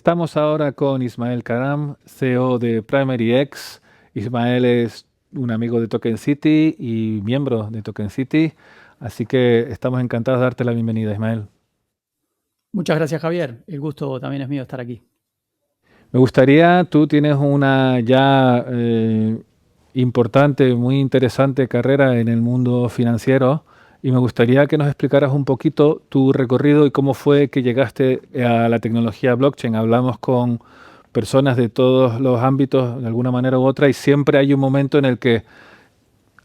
Estamos ahora con Ismael Karam, CEO de PrimaryX. Ismael es un amigo de Token City y miembro de Token City, así que estamos encantados de darte la bienvenida, Ismael. Muchas gracias, Javier. El gusto también es mío estar aquí. Me gustaría, tú tienes una ya importante, muy interesante carrera en el mundo financiero y me gustaría que nos explicaras un poquito tu recorrido y cómo fue que llegaste a la tecnología blockchain. Hablamos con personas de todos los ámbitos de alguna manera u otra y siempre hay un momento en el que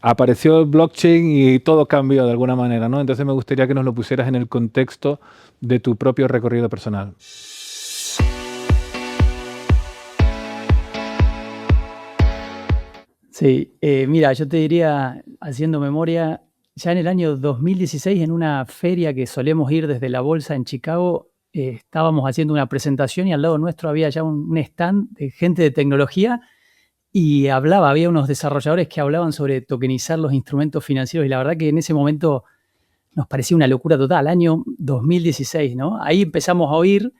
apareció el blockchain y todo cambió de alguna manera, ¿no? Entonces me gustaría que nos lo pusieras en el contexto de tu propio recorrido personal. Sí, mira, yo te diría, haciendo memoria, ya en el año 2016, en una feria que solemos ir desde la bolsa en Chicago, estábamos haciendo una presentación y al lado nuestro había ya un stand de gente de tecnología y había unos desarrolladores que hablaban sobre tokenizar los instrumentos financieros y la verdad que en ese momento nos parecía una locura total, año 2016, ¿no? Ahí empezamos a oír,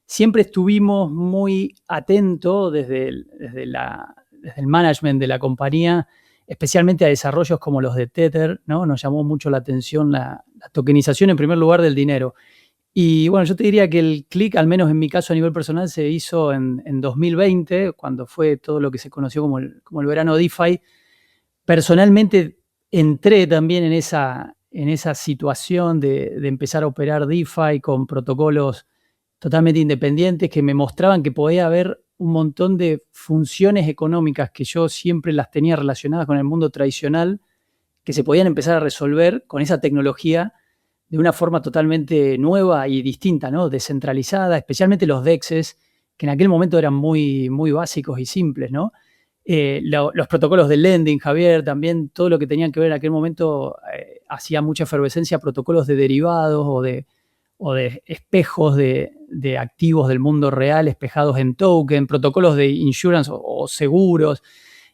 siempre estuvimos muy atentos desde el management de la compañía, especialmente a desarrollos como los de Tether, ¿no? Nos llamó mucho la atención la tokenización en primer lugar del dinero. Y bueno, yo te diría que el clic, al menos en mi caso a nivel personal, se hizo en 2020, cuando fue todo lo que se conoció como el verano DeFi. Personalmente entré también en esa situación de empezar a operar DeFi con protocolos totalmente independientes que me mostraban que podía haber un montón de funciones económicas que yo siempre las tenía relacionadas con el mundo tradicional, que se podían empezar a resolver con esa tecnología de una forma totalmente nueva y distinta, ¿no? Descentralizada, especialmente los DEXs, que en aquel momento eran muy, muy básicos y simples, ¿no? Los protocolos de lending, Javier, también todo lo que tenían que ver en aquel momento hacía mucha efervescencia, protocolos de derivados o de espejos de activos del mundo real, espejados en token, protocolos de insurance o seguros.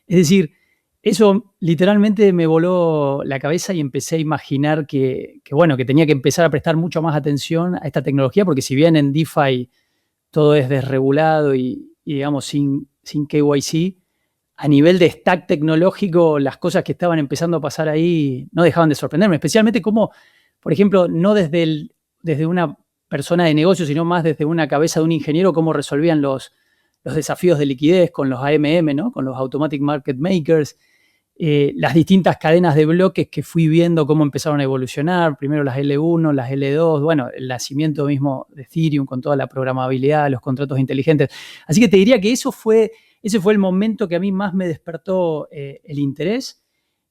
Es decir, eso literalmente me voló la cabeza y empecé a imaginar bueno, que tenía que empezar a prestar mucho más atención a esta tecnología, porque si bien en DeFi todo es desregulado y digamos, sin KYC, a nivel de stack tecnológico, las cosas que estaban empezando a pasar ahí no dejaban de sorprenderme, especialmente como, por ejemplo, no desde una persona de negocio, sino más desde una cabeza de un ingeniero, cómo resolvían los desafíos de liquidez con los AMM, ¿no? Con los Automatic Market Makers, las distintas cadenas de bloques que fui viendo cómo empezaron a evolucionar, primero las L1, las L2, bueno, el nacimiento mismo de Ethereum con toda la programabilidad, los contratos inteligentes. Así que te diría que ese fue el momento que a mí más me despertó el interés.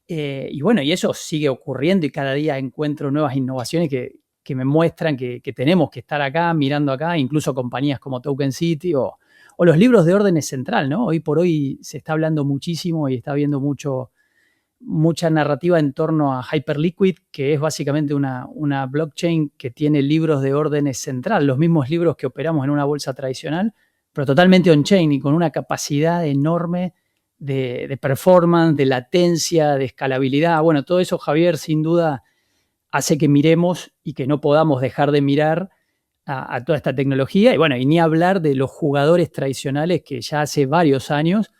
Y bueno, y eso sigue ocurriendo y cada día encuentro nuevas innovaciones que me muestran que tenemos que estar acá, mirando acá, incluso compañías como Token City o los libros de orden central, ¿no? Hoy por hoy se está hablando muchísimo y está habiendo mucha narrativa en torno a Hyperliquid, que es básicamente una blockchain que tiene libros de orden central, los mismos libros que operamos en una bolsa tradicional, pero totalmente on-chain y con una capacidad enorme de performance, de latencia, de escalabilidad. Bueno, todo eso, Javier, sin duda hace que miremos y que no podamos dejar de mirar a toda esta tecnología. Y bueno, y ni hablar de los jugadores tradicionales que ya hace varios años,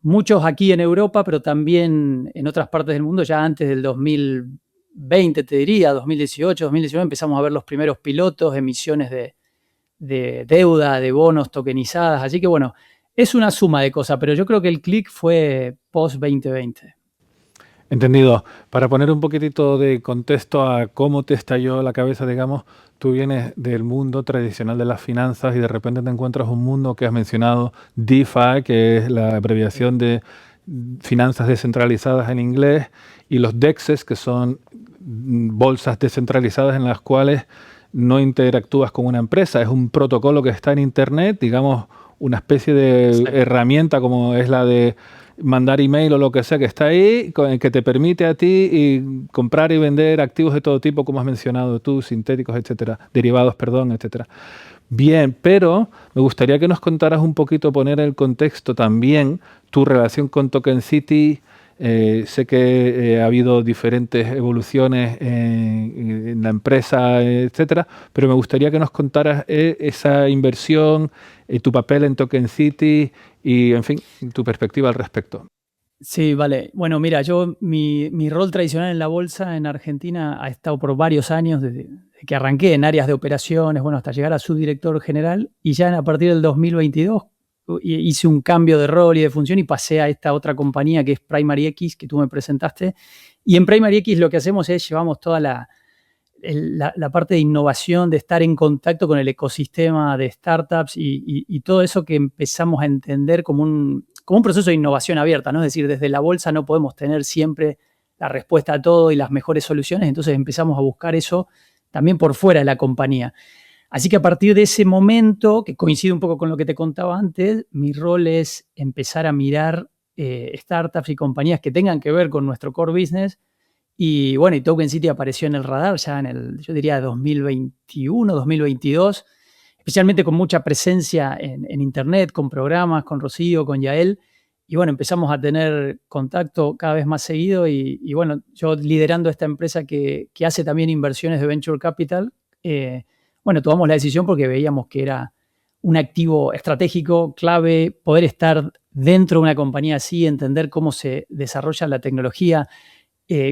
muchos aquí en Europa, pero también en otras partes del mundo, ya antes del 2020, te diría, 2018, 2019, empezamos a ver los primeros pilotos, emisiones de deuda, de bonos tokenizadas. Así que bueno, es una suma de cosas, pero yo creo que el click fue post-2020. Entendido. Para poner un poquitito de contexto a cómo te estalló la cabeza, digamos, tú vienes del mundo tradicional de las finanzas y de repente te encuentras un mundo que has mencionado, DeFi, que es la abreviación de finanzas descentralizadas en inglés, y los DEXs, que son bolsas descentralizadas en las cuales no interactúas con una empresa, es un protocolo que está en Internet, digamos, una especie de herramienta como es la de mandar email o lo que sea que está ahí, que te permite a ti comprar y vender activos de todo tipo, como has mencionado tú, sintéticos, etcétera, derivados, perdón, etcétera. Bien, pero me gustaría que nos contaras un poquito, poner el contexto también, tu relación con Token City. Sé que ha habido diferentes evoluciones en la empresa, etcétera, pero me gustaría que nos contaras esa inversión, tu papel en Token City y, en fin, tu perspectiva al respecto. Sí, vale. Bueno, mira, mi rol tradicional en la bolsa en Argentina ha estado por varios años, desde que arranqué en áreas de operaciones, bueno, hasta llegar a subdirector general, y ya a partir del 2022 hice un cambio de rol y de función y pasé a esta otra compañía que es Primary X, que tú me presentaste. Y en Primary X lo que hacemos es llevamos toda la parte de innovación, de estar en contacto con el ecosistema de startups y todo eso que empezamos a entender como un proceso de innovación abierta, ¿no? Es decir, desde la bolsa no podemos tener siempre la respuesta a todo y las mejores soluciones, entonces empezamos a buscar eso también por fuera de la compañía. Así que a partir de ese momento, que coincide un poco con lo que te contaba antes, mi rol es empezar a mirar startups y compañías que tengan que ver con nuestro core business. Y bueno, y Token City apareció en el radar ya yo diría 2021, 2022, especialmente con mucha presencia en Internet, con programas, con Rocío, con Yael. Y bueno, empezamos a tener contacto cada vez más seguido y bueno, yo liderando esta empresa que hace también inversiones de Venture Capital, bueno, tomamos la decisión porque veíamos que era un activo estratégico, clave, poder estar dentro de una compañía así, entender cómo se desarrolla la tecnología,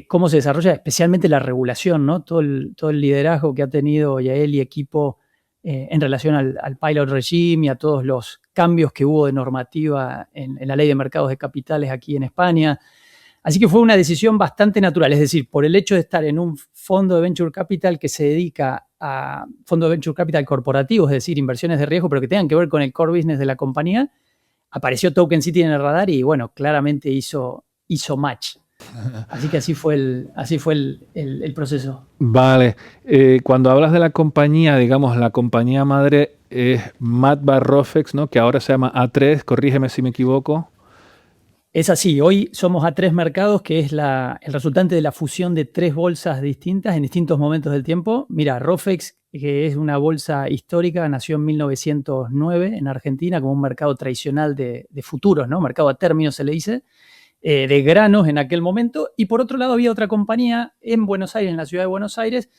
cómo se desarrolla especialmente la regulación, ¿no? Todo el liderazgo que ha tenido Yael y equipo en relación al pilot regime y a todos los cambios que hubo de normativa en la ley de mercados de capitales aquí en España. Así que fue una decisión bastante natural, es decir, por el hecho de estar en un fondo de venture capital que se dedica a fondo de venture capital corporativo, es decir, inversiones de riesgo, pero que tengan que ver con el core business de la compañía, apareció Token City en el radar y bueno, claramente hizo match. Así que así fue el proceso. Vale. Cuando hablas de la compañía, digamos, la compañía madre es Matba Rofex, ¿no? Que ahora se llama A3, corrígeme si me equivoco. Es así, hoy somos A3 Mercados, que es el resultante de la fusión de 3 bolsas distintas en distintos momentos del tiempo. Mira, Rofex, que es una bolsa histórica, nació en 1909 en Argentina como un mercado tradicional de futuros, ¿no? Mercado a término se le dice. De granos en aquel momento, y por otro lado había otra compañía en Buenos Aires, en la ciudad de Buenos Aires,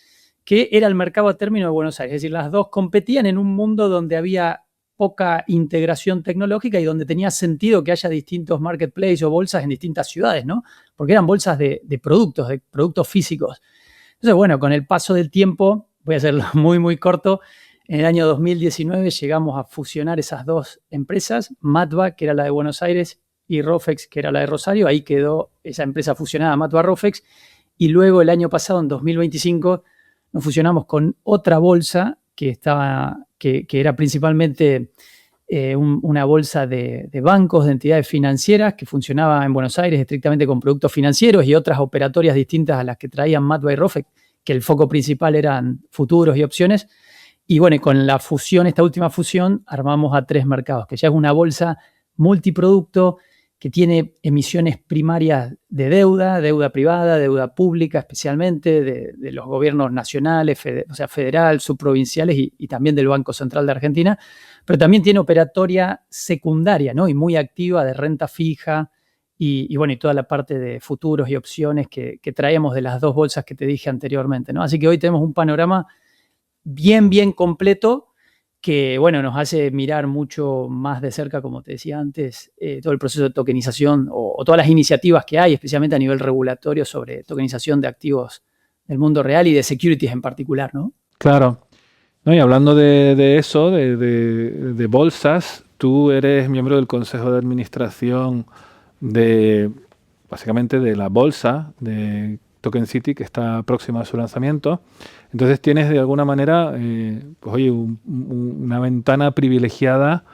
que era el mercado a término de Buenos Aires. Es decir, las dos competían en un mundo donde había poca integración tecnológica y donde tenía sentido que haya distintos marketplaces o bolsas en distintas ciudades, ¿no? Porque eran bolsas de productos físicos. Entonces, bueno, con el paso del tiempo, voy a hacerlo muy, muy corto, en el año 2019 llegamos a fusionar esas dos empresas, Matba, que era la de Buenos Aires, y Rofex, que era la de Rosario. Ahí quedó esa empresa fusionada, Matba Rofex, y luego el año pasado, en 2025, nos fusionamos con otra bolsa que era principalmente una bolsa de bancos, de entidades financieras, que funcionaba en Buenos Aires estrictamente con productos financieros y otras operatorias distintas a las que traían Matba y Rofex, que el foco principal eran futuros y opciones. Y bueno, con la fusión, esta última fusión, armamos A3 Mercados, que ya es una bolsa multiproducto, que tiene emisiones primarias de deuda privada, deuda pública especialmente, de los gobiernos nacionales, o sea, federal, subprovinciales y también del Banco Central de Argentina, pero también tiene operatoria secundaria, ¿no? Y muy activa de renta fija y bueno, y toda la parte de futuros y opciones que traemos de las dos bolsas que te dije anteriormente, ¿no? Así que hoy tenemos un panorama bien, bien completo que, bueno, nos hace mirar mucho más de cerca, como te decía antes, todo el proceso de tokenización o todas las iniciativas que hay, especialmente a nivel regulatorio, sobre tokenización de activos del mundo real y de securities en particular, ¿no? Claro. No, y hablando de eso, de bolsas, tú eres miembro del Consejo de Administración básicamente de la bolsa de Token City, que está próxima a su lanzamiento. Entonces tienes de alguna manera, pues oye, una ventana privilegiada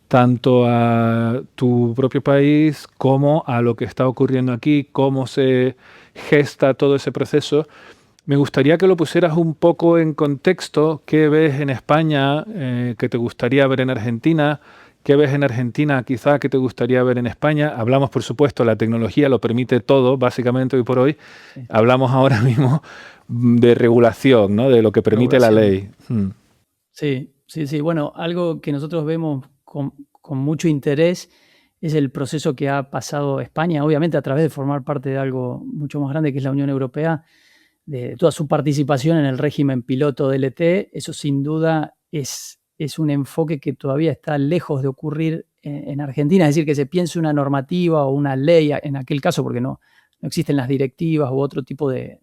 tanto a tu propio país como a lo que está ocurriendo aquí, cómo se gesta todo ese proceso. Me gustaría que lo pusieras un poco en contexto. ¿Qué ves en España que te gustaría ver en Argentina? ¿Qué ves en Argentina quizá que te gustaría ver en España? Hablamos, por supuesto, la tecnología lo permite todo, básicamente hoy por hoy. Sí. Hablamos ahora mismo de regulación, ¿no? De lo que permite la ley. Sí. Bueno, algo que nosotros vemos con mucho interés es el proceso que ha pasado España, obviamente a través de formar parte de algo mucho más grande que es la Unión Europea, de toda su participación en el régimen piloto DLT. Eso sin duda es es un enfoque que todavía está lejos de ocurrir en Argentina, es decir, que se piense una normativa o una ley, en aquel caso, porque no existen las directivas u otro tipo de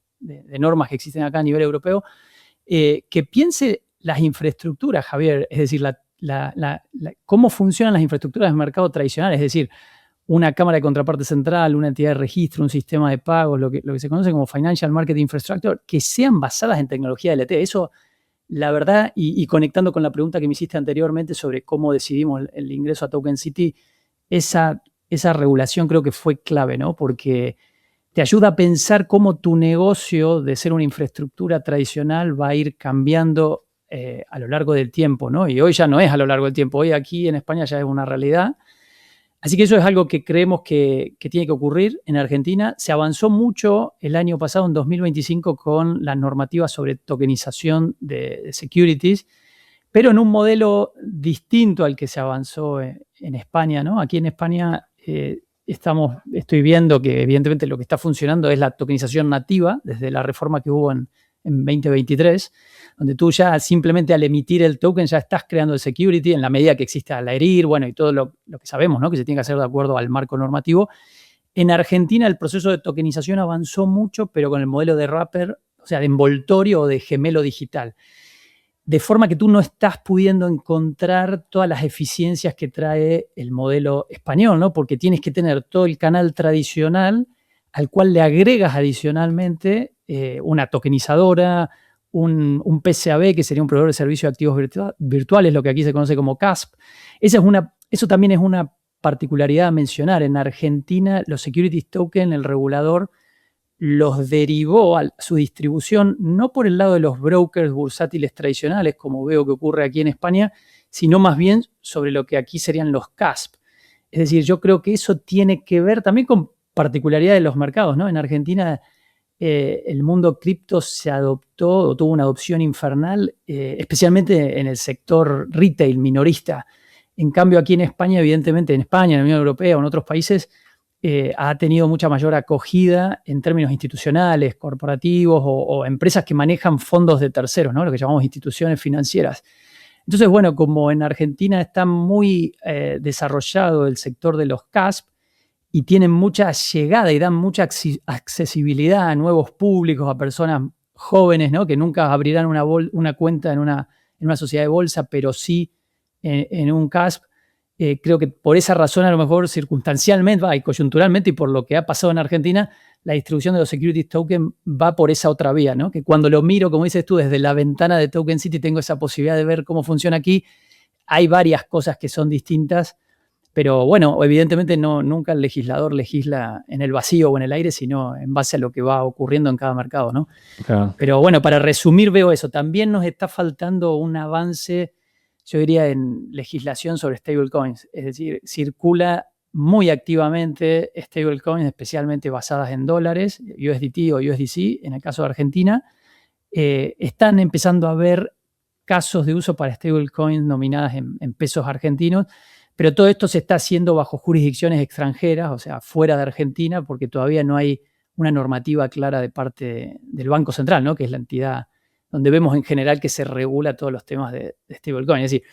normas que existen acá a nivel europeo, que piense las infraestructuras, Javier, es decir, cómo funcionan las infraestructuras del mercado tradicional, es decir, una cámara de contraparte central, una entidad de registro, un sistema de pagos, lo que se conoce como Financial Market Infrastructure, que sean basadas en tecnología DLT. Eso, la verdad, y conectando con la pregunta que me hiciste anteriormente sobre cómo decidimos el ingreso a Token City, esa regulación creo que fue clave, ¿no? Porque te ayuda a pensar cómo tu negocio, de ser una infraestructura tradicional, va a ir cambiando a lo largo del tiempo, ¿no? Y hoy ya no es a lo largo del tiempo, hoy aquí en España ya es una realidad. Así que eso es algo que creemos que tiene que ocurrir en Argentina. Se avanzó mucho el año pasado, en 2025, con las normativas sobre tokenización de securities, pero en un modelo distinto al que se avanzó en España, ¿no? Aquí en España estoy viendo que evidentemente lo que está funcionando es la tokenización nativa desde la reforma que hubo en 2023, donde tú ya simplemente al emitir el token ya estás creando el security en la medida que existe al adherir, bueno, y todo lo que sabemos, ¿no? Que se tiene que hacer de acuerdo al marco normativo. En Argentina el proceso de tokenización avanzó mucho, pero con el modelo de wrapper, o sea, de envoltorio o de gemelo digital. De forma que tú no estás pudiendo encontrar todas las eficiencias que trae el modelo español, ¿no? Porque tienes que tener todo el canal tradicional al cual le agregas adicionalmente una tokenizadora, un PCAB, que sería un proveedor de servicios de activos virtuales, lo que aquí se conoce como CASP. Eso también es una particularidad a mencionar. En Argentina, los securities token, el regulador los derivó a su distribución no por el lado de los brokers bursátiles tradicionales, como veo que ocurre aquí en España, sino más bien sobre lo que aquí serían los CASP. Es decir, yo creo que eso tiene que ver también con particularidades de los mercados, ¿no? En Argentina el mundo cripto se adoptó o tuvo una adopción infernal, especialmente en el sector retail minorista. En cambio, aquí en España, evidentemente, en España, en la Unión Europea o en otros países, ha tenido mucha mayor acogida en términos institucionales, corporativos o empresas que manejan fondos de terceros, ¿no? Lo que llamamos instituciones financieras. Entonces, bueno, como en Argentina está muy desarrollado el sector de los CASP y tienen mucha llegada y dan mucha accesibilidad a nuevos públicos, a personas jóvenes, ¿no? Que nunca abrirán una cuenta en una sociedad de bolsa, pero sí en un CASP. Creo que por esa razón, a lo mejor circunstancialmente y coyunturalmente, y por lo que ha pasado en Argentina, la distribución de los securities token va por esa otra vía, ¿no? Que cuando lo miro, como dices tú, desde la ventana de Token City, tengo esa posibilidad de ver cómo funciona aquí. Hay varias cosas que son distintas, pero bueno, evidentemente nunca el legislador legisla en el vacío o en el aire, sino en base a lo que va ocurriendo en cada mercado, ¿no? Claro. Pero bueno, para resumir, veo eso. También nos está faltando un avance, yo diría, en legislación sobre stablecoins. Es decir, circula muy activamente stablecoins, especialmente basadas en dólares, USDT o USDC, en el caso de Argentina. Están empezando a haber casos de uso para stablecoins nominadas en pesos argentinos, pero todo esto se está haciendo bajo jurisdicciones extranjeras, o sea, fuera de Argentina, porque todavía no hay una normativa clara de parte del Banco Central, ¿no? Que es la entidad donde vemos en general que se regula todos los temas de stablecoin. Es decir,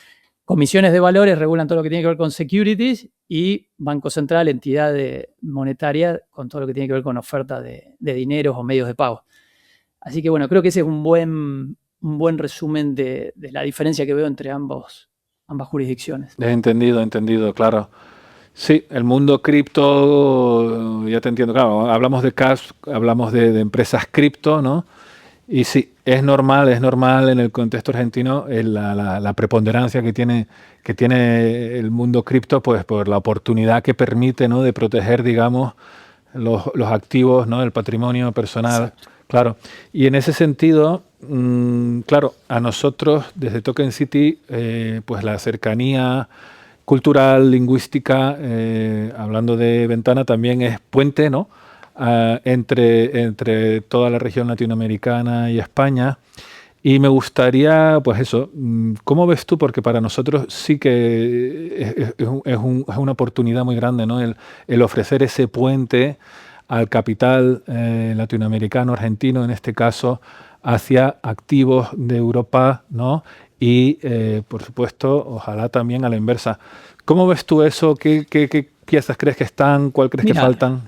comisiones de valores regulan todo lo que tiene que ver con securities y Banco Central, entidad monetaria, con todo lo que tiene que ver con oferta de dineros o medios de pago. Así que bueno, creo que ese es un buen resumen de la diferencia que veo entre ambas jurisdicciones. Entendido, claro. Sí, el mundo cripto, ya te entiendo, claro, hablamos de cash, hablamos de empresas cripto, ¿no? Y sí, es normal en el contexto argentino la preponderancia que tiene el mundo cripto, pues por la oportunidad que permite, ¿no? De proteger, digamos, los activos, ¿no? El patrimonio personal. Exacto. Claro. Y en ese sentido, claro, a nosotros desde Token City, pues la cercanía cultural, lingüística, hablando de ventana, también es puente, ¿no? Entre toda la región latinoamericana y España. Y me gustaría, pues eso, ¿cómo ves tú? Porque para nosotros sí que es una oportunidad muy grande, ¿no? El ofrecer ese puente al capital latinoamericano, argentino, en este caso, hacia activos de Europa, ¿no? Y, por supuesto, ojalá también a la inversa. ¿Cómo ves tú eso? ¿Qué piezas crees que están? ¿Cuál crees que Mira, faltan?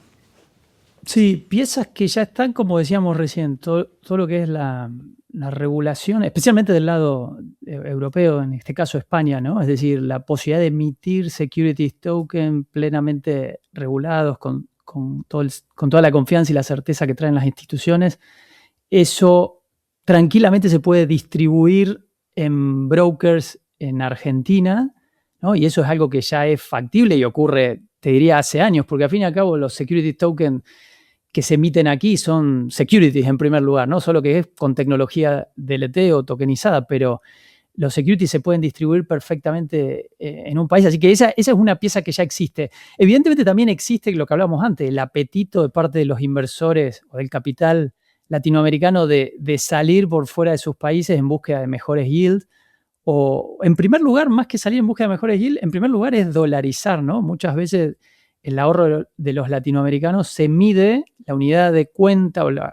sí, piezas que ya están, como decíamos recién, todo lo que es la regulación, especialmente del lado europeo, en este caso España, ¿no? Es decir, la posibilidad de emitir securities token plenamente regulados con toda la confianza y la certeza que traen las instituciones. Eso tranquilamente se puede distribuir en brokers en Argentina, ¿no? Y eso es algo que ya es factible y ocurre, te diría, hace años, porque al fin y al cabo los security tokens que se emiten aquí son securities en primer lugar, ¿no? Solo que es con tecnología DLT o tokenizada, pero los securities se pueden distribuir perfectamente en un país. Así que esa es una pieza que ya existe. Evidentemente también existe lo que hablábamos antes, el apetito de parte de los inversores o del capital latinoamericano de salir por fuera de sus países en búsqueda de mejores yields. O en primer lugar, más que salir en búsqueda de mejores yields, en primer lugar es dolarizar, ¿no? Muchas veces el ahorro de los latinoamericanos se mide, la unidad de cuenta o la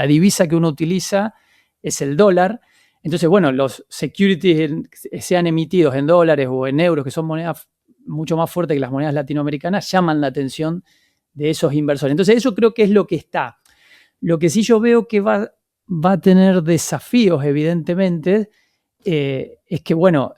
divisa que uno utiliza es el dólar. Entonces, bueno, los securities sean emitidos en dólares o en euros, que son monedas mucho más fuertes que las monedas latinoamericanas, llaman la atención de esos inversores. Entonces, eso creo que es lo que está. Lo que sí yo veo que va a tener desafíos, evidentemente, es que, bueno,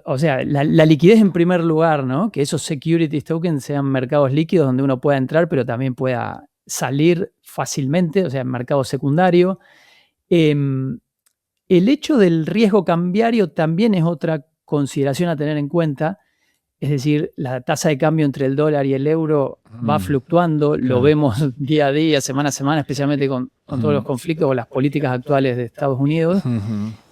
o sea, la liquidez en primer lugar, ¿no? Que esos securities tokens sean mercados líquidos donde uno pueda entrar, pero también pueda salir fácilmente, o sea, en mercado secundario. El hecho del riesgo cambiario también es otra consideración a tener en cuenta. Es decir, la tasa de cambio entre el dólar y el euro va fluctuando, lo vemos día a día, semana a semana, especialmente con todos los conflictos o las políticas actuales de Estados Unidos.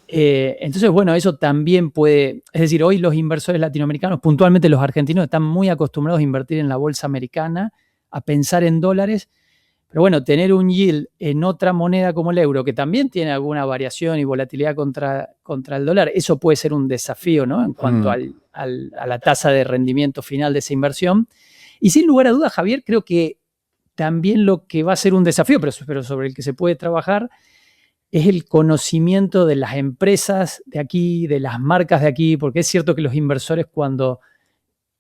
Entonces, bueno, eso también puede, es decir, hoy los inversores latinoamericanos, puntualmente los argentinos, están muy acostumbrados a invertir en la bolsa americana, a pensar en dólares, pero bueno, tener un yield en otra moneda como el euro, que también tiene alguna variación y volatilidad contra el dólar, eso puede ser un desafío, ¿no? En cuanto a la tasa de rendimiento final de esa inversión. Y sin lugar a dudas, Javier, creo que también lo que va a ser un desafío, pero sobre el que se puede trabajar, es el conocimiento de las empresas de aquí, de las marcas de aquí, porque es cierto que los inversores cuando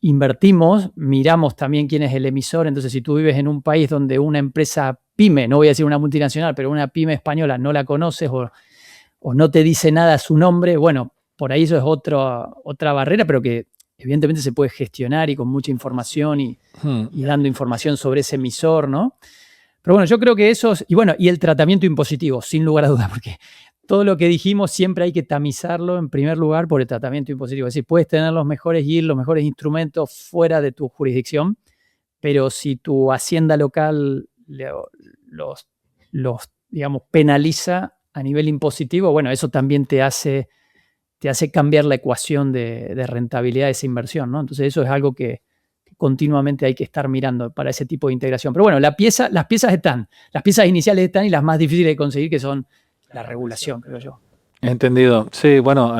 invertimos, miramos también quién es el emisor. Entonces, si tú vives en un país donde una empresa pyme, no voy a decir una multinacional, pero una pyme española no la conoces o no te dice nada su nombre, bueno, por ahí eso es otra barrera, pero que evidentemente se puede gestionar y con mucha información y dando información sobre ese emisor, ¿no? Pero bueno, yo creo que y el tratamiento impositivo, sin lugar a dudas, porque todo lo que dijimos siempre hay que tamizarlo en primer lugar por el tratamiento impositivo. Es decir, puedes tener los mejores yields, los mejores instrumentos fuera de tu jurisdicción, pero si tu hacienda local los digamos, penaliza a nivel impositivo, bueno, eso también te hace cambiar la ecuación de rentabilidad de esa inversión, ¿no? Entonces eso es algo que continuamente hay que estar mirando para ese tipo de integración. Pero bueno, las piezas están, las piezas iniciales están y las más difíciles de conseguir que son la regulación, creo yo. Entendido. Sí, bueno,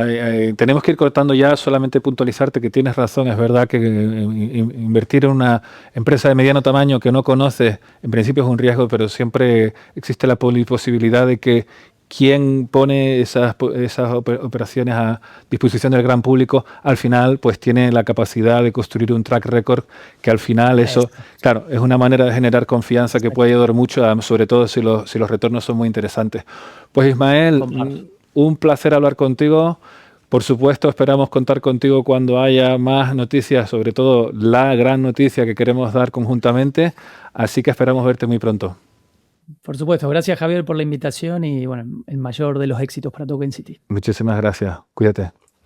tenemos que ir cortando ya, solamente puntualizarte que tienes razón, es verdad que invertir en una empresa de mediano tamaño que no conoces, en principio es un riesgo, pero siempre existe la posibilidad de que quien pone esas operaciones a disposición del gran público, al final pues tiene la capacidad de construir un track record que al final eso, claro, es una manera de generar confianza que puede ayudar mucho, sobre todo si los retornos son muy interesantes. Pues Ismael, un placer hablar contigo. Por supuesto, esperamos contar contigo cuando haya más noticias, sobre todo la gran noticia que queremos dar conjuntamente. Así que esperamos verte muy pronto. Por supuesto. Gracias, Javier, por la invitación y bueno, el mayor de los éxitos para Token City. Muchísimas gracias. Cuídate.